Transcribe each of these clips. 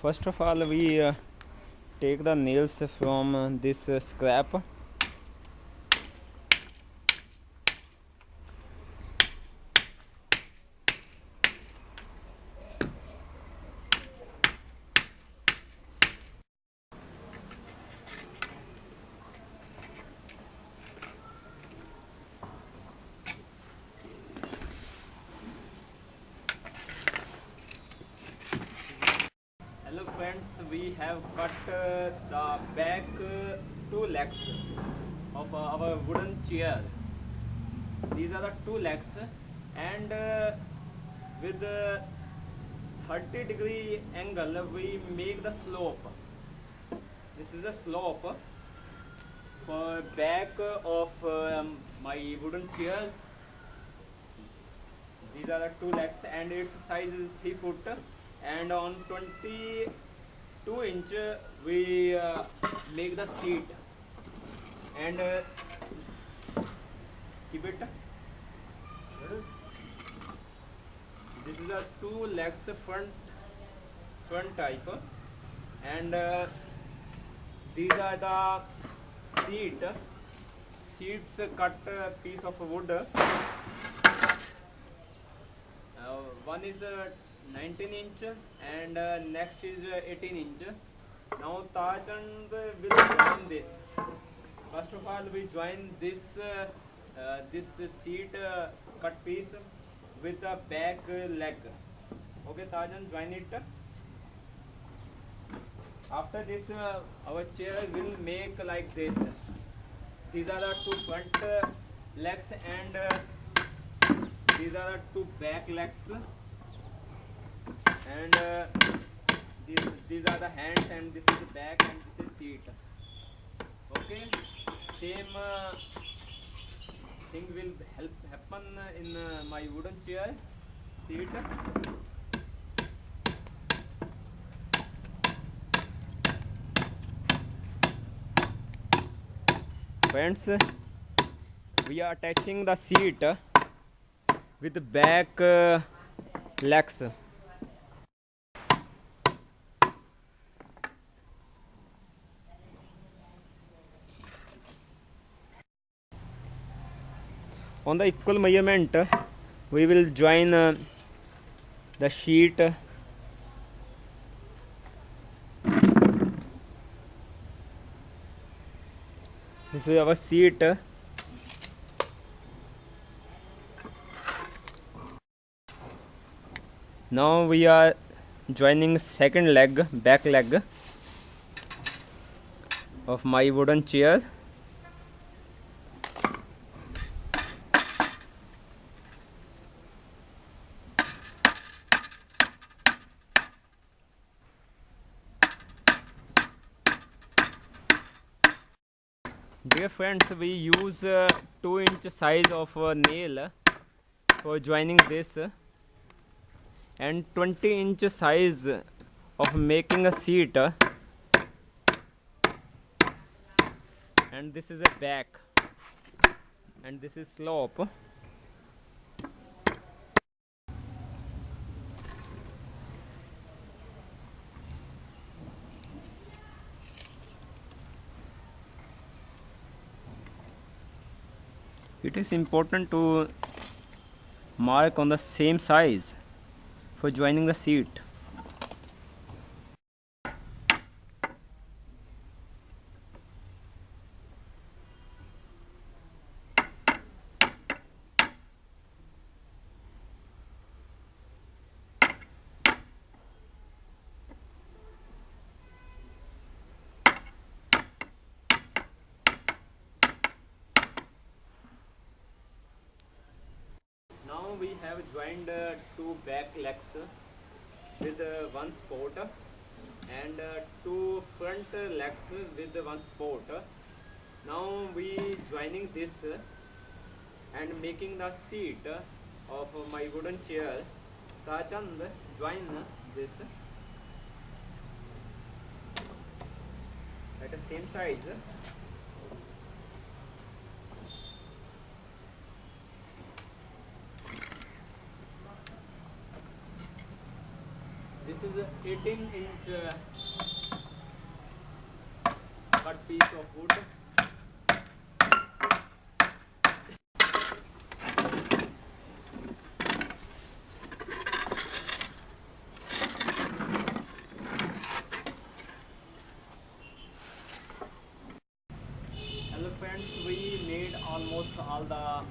First of all, we take the nails from this scrap. Hello friends, we have cut the back two legs of our wooden chair. These are the two legs, and with 30-degree angle we make the slope. This is the slope for back of my wooden chair. These are the two legs and its size is 3 foot, and on 22 inch we make the seat and keep it. This is a two legs front type, and these are the seats cut piece of wood. One is 19 inch and next is 18 inch. Now Tajand will join this. First of all, we join this seat cut piece with the back leg. Okay, Tajan, join it. After this, our chair will make like this. These are the two front legs and these are the two back legs, and these are the hands, and this is the back, and this is seat. Okay, same thing will happen in my wooden chair seat. Friends, we are attaching the seat with the back legs. On the equal measurement, we will join the sheet. This is our seat. Now we are joining second leg, back leg of my wooden chair. Dear friends, we use 2-inch size of nail for joining this, and 20-inch size of making a seat, and this is a back, and this is slope. It is important to mark on the same size for joining the seat. Now we have joined two back legs with one support, and two front legs with one support. Now we joining this and making the seat of my wooden chair. Tajand, join this at the same size. This this is a 18-inch cut piece of wood. Hello friends, we made almost all the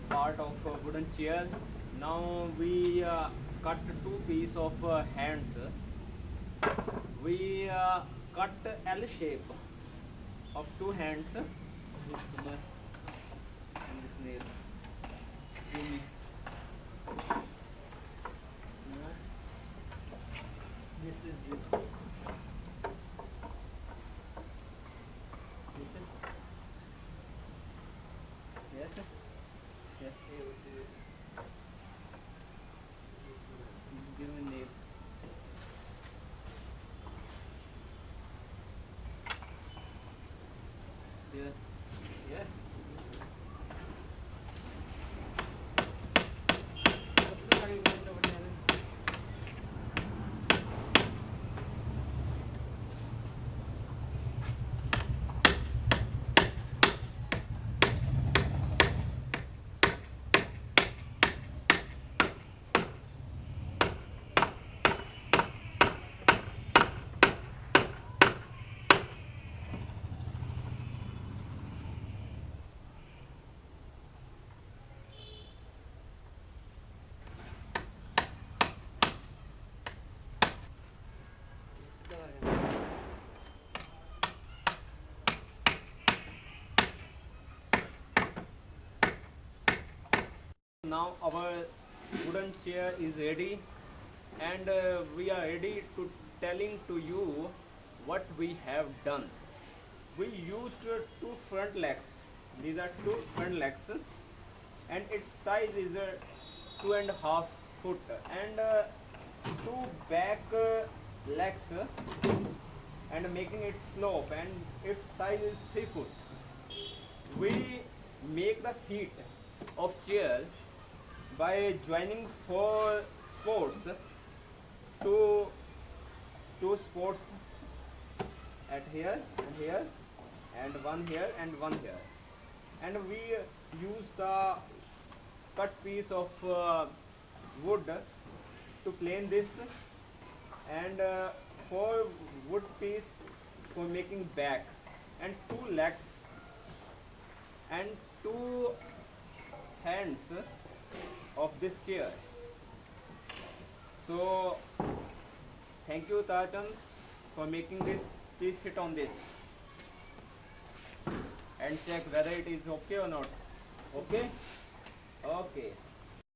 part of a wooden chair. Now we cut two pieces of hands. We cut L shape of two hands. This hammer and this nail. This is this. Yes. Yes. Give me nail. Here. Yes. Now our wooden chair is ready, and we are ready to telling to you what we have done. We used two front legs. These are two front legs, and its size is 2.5 foot, and two back legs, and making it slope, and its size is 3 foot. We make the seat of chair by joining four sports, two sports at here and one here and one here, and we use the cut piece of wood to plane this, and four wood piece for making back, and two legs and two hands of this chair. So thank you Tachan for making this. Please sit on this and check whether it is okay or not. Okay.